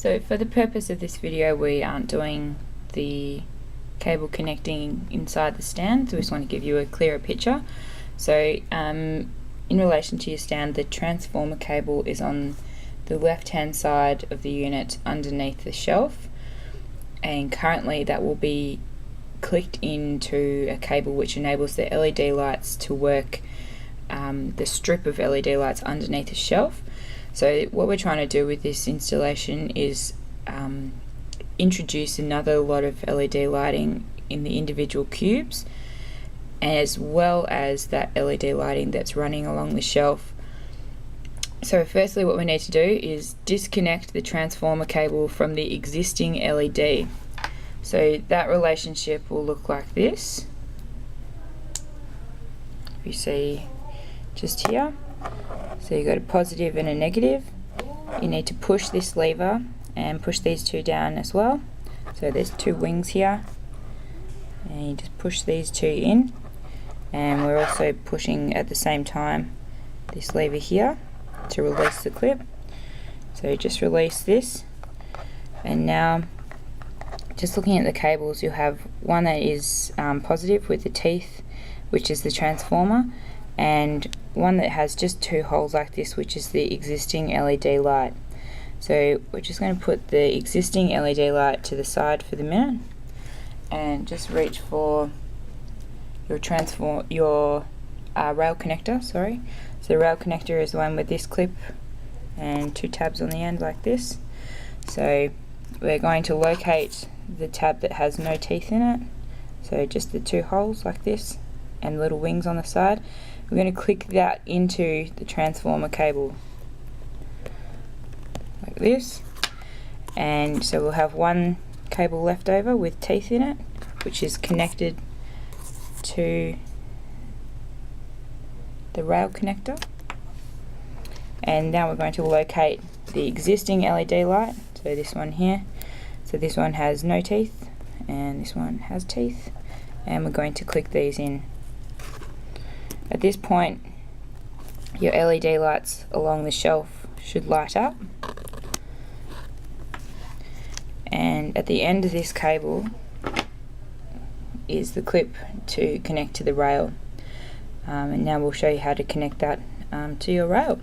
So for the purpose of this video, we aren't doing the cable connecting inside the stand, so we just want to give you a clearer picture. So in relation to your stand, the transformer cable is on the left hand side of the unit underneath the shelf, and currently that will be clicked into a cable which enables the LED lights to work, the strip of LED lights underneath the shelf. So what we're trying to do with this installation is introduce another lot of LED lighting in the individual cubes, as well as that LED lighting that's running along the shelf. So firstly, what we need to do is disconnect the transformer cable from the existing LED. So that relationship will look like this. You see just here. So you've got a positive and a negative. You need to push this lever and push these two down as well. So there's two wings here, and you just push these two in, and we're also pushing at the same time this lever here to release the clip. So just release this, and now just looking at the cables, you'll have one that is positive with the teeth, which is the transformer, and one that has just two holes like this, which is the existing LED light. So we're just going to put the existing LED light to the side for the minute, and just reach for your rail connector. Sorry. So the rail connector is the one with this clip and two tabs on the end like this. So we're going to locate the tab that has no teeth in it, so just the two holes like this and little wings on the side. We're going to click that into the transformer cable like this, and so we'll have one cable left over with teeth in it, which is connected to the rail connector. And now we're going to locate the existing LED light, so this one here. So this one has no teeth and this one has teeth, and we're going to click these in. At this point, your LED lights along the shelf should light up, and at the end of this cable is the clip to connect to the rail, and now we'll show you how to connect that to your rail.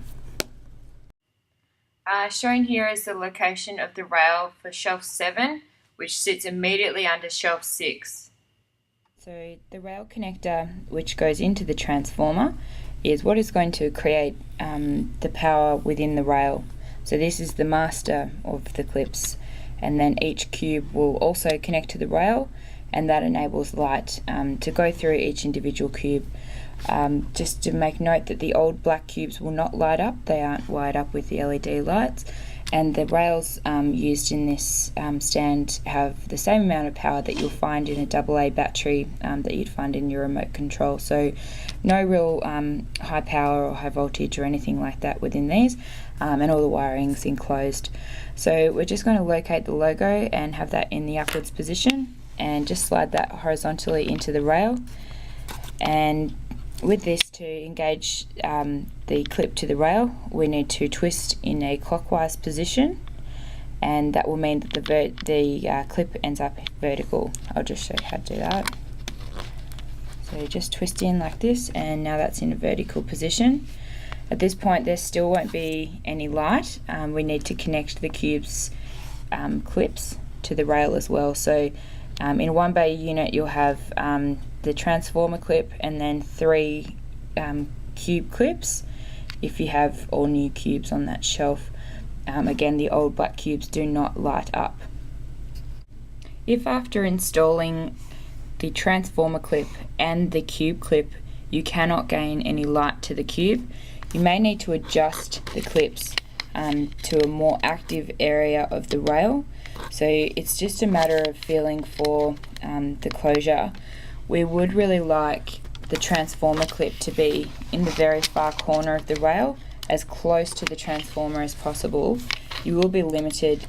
Shown here is the location of the rail for shelf 7, which sits immediately under shelf 6. So the rail connector, which goes into the transformer, is what is going to create the power within the rail. So this is the master of the clips, and then each cube will also connect to the rail, and that enables light to go through each individual cube. Just to make note that the old black cubes will not light up, they aren't wired up with the LED lights, and the rails used in this stand have the same amount of power that you'll find in a AA battery that you'd find in your remote control. So no real high power or high voltage or anything like that within these, and all the wiring's enclosed. So we're just going to locate the logo and have that in the upwards position, and just slide that horizontally into the rail. And with this, to engage the clip to the rail, we need to twist in a clockwise position, and that will mean that the clip ends up vertical. I'll just show you how to do that. So just twist in like this, and now that's in a vertical position. At this point there still won't be any light. We need to connect the cube's clips to the rail as well. So in a one bay unit you'll have the transformer clip and then 3 cube clips if you have all new cubes on that shelf. Again, the old black cubes do not light up. If after installing the transformer clip and the cube clip you cannot gain any light to the cube, you may need to adjust the clips to a more active area of the rail. So it's just a matter of feeling for the closure. We would really like the transformer clip to be in the very far corner of the rail, as close to the transformer as possible, you will be limited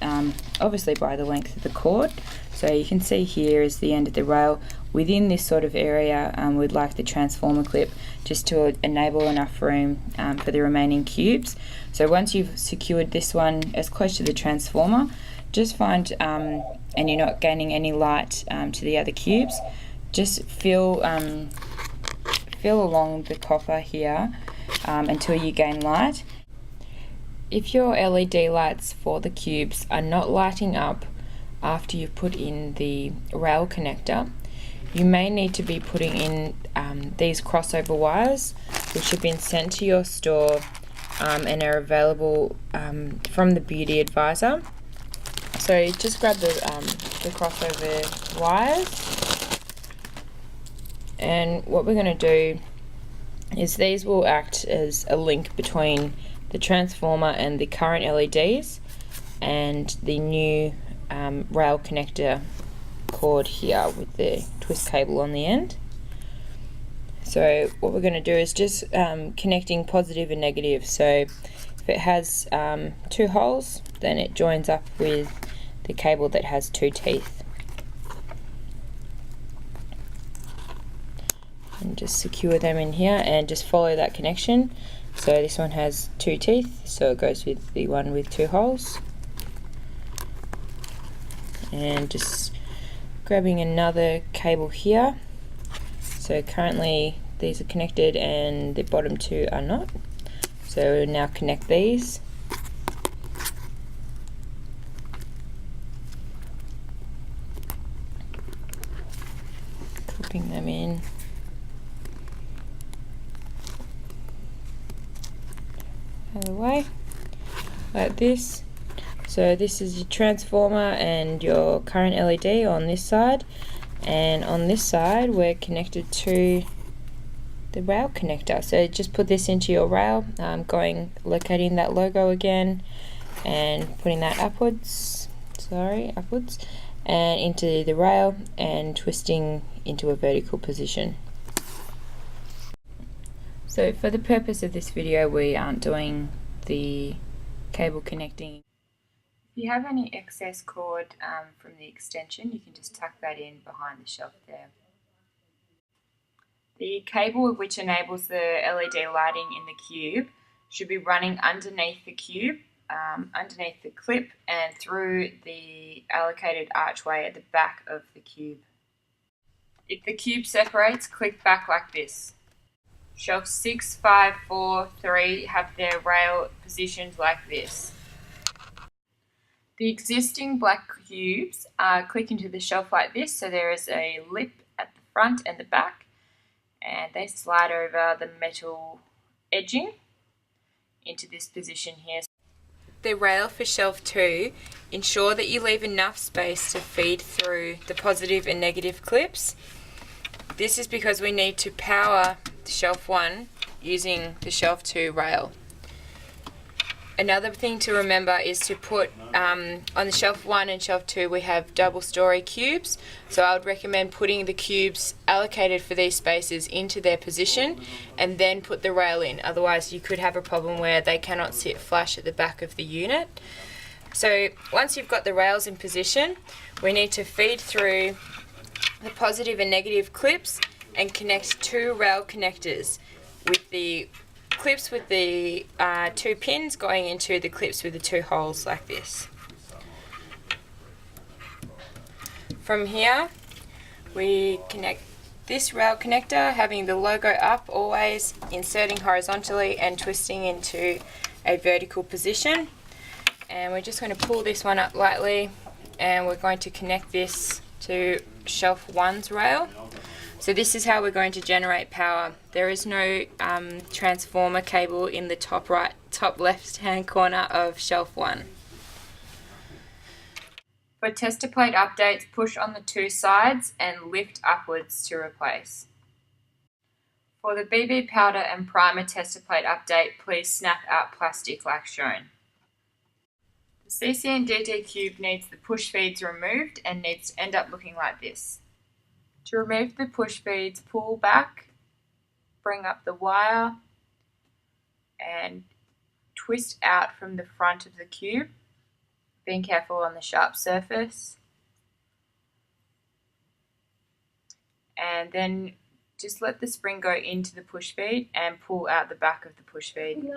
obviously by the length of the cord. So you can see here is the end of the rail. Within this sort of area, we'd like the transformer clip just to enable enough room for the remaining cubes. So once you've secured this one as close to the transformer, just find, and you're not gaining any light to the other cubes, just feel along the copper here until you gain light. If your LED lights for the cubes are not lighting up after you've put in the rail connector, you may need to be putting in these crossover wires, which have been sent to your store and are available from the Beauty Advisor. So just grab the crossover wires, and what we're going to do is these will act as a link between the transformer and the current LEDs and the new rail connector cord here with the twist cable on the end. So what we're going to do is just connecting positive and negative. So if it has 2 holes, then it joins up with the cable that has 2 teeth. And just secure them in here and just follow that connection. So this one has 2 teeth, so it goes with the one with 2 holes. And just grabbing another cable here. So currently these are connected and the bottom 2 are not. So we'll now connect these. Clipping them in. Out of the way, like this. So this is your transformer and your current LED on this side, and on this side we're connected to the rail connector. So just put this into your rail, locating that logo again and putting that upwards, and into the rail and twisting into a vertical position. So for the purpose of this video, we aren't doing the cable connecting. If you have any excess cord from the extension, you can just tuck that in behind the shelf there. The cable which enables the LED lighting in the cube should be running underneath the cube, underneath the clip, and through the allocated archway at the back of the cube. If the cube separates, click back like this. Shelf 6, 5, 4, 3 have their rail positioned like this. The existing black cubes click into the shelf like this, so there is a lip at the front and the back, and they slide over the metal edging into this position here. The rail for shelf 2, ensure that you leave enough space to feed through the positive and negative clips. This is because we need to power shelf 1 using the shelf 2 rail. Another thing to remember is to put on the shelf 1 and shelf 2 we have double story cubes, so I would recommend putting the cubes allocated for these spaces into their position and then put the rail in, otherwise you could have a problem where they cannot sit flush at the back of the unit. So once you've got the rails in position, we need to feed through the positive and negative clips and connect 2 rail connectors with the clips with the 2 pins going into the clips with the 2 holes like this. From here we connect this rail connector, having the logo up always, inserting horizontally and twisting into a vertical position, and we're just going to pull this one up lightly and we're going to connect this to shelf 1's rail. So this is how we're going to generate power. There is no transformer cable in the top left hand corner of shelf 1. For tester plate updates, push on the 2 sides and lift upwards to replace. For the BB powder and primer tester plate update, please snap out plastic like shown. The CCNDT cube needs the push feeds removed and needs to end up looking like this. To remove the push feeds, pull back, bring up the wire and twist out from the front of the cube being careful on the sharp surface. And then just let the spring go into the push bead and pull out the back of the push bead.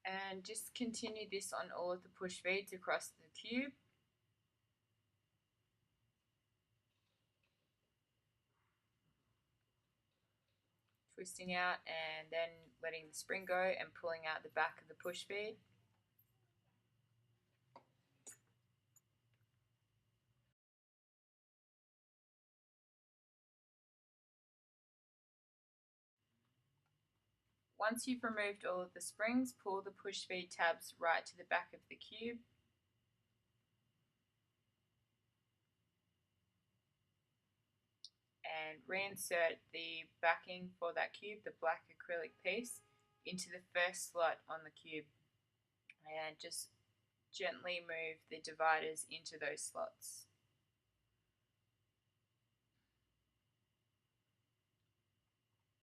And just continue this on all of the push beads across the cube. Twisting out and then letting the spring go and pulling out the back of the push bead. Once you've removed all of the springs, pull the push bead tabs right to the back of the cube. And reinsert the backing for that cube, the black acrylic piece, into the first slot on the cube. And just gently move the dividers into those slots.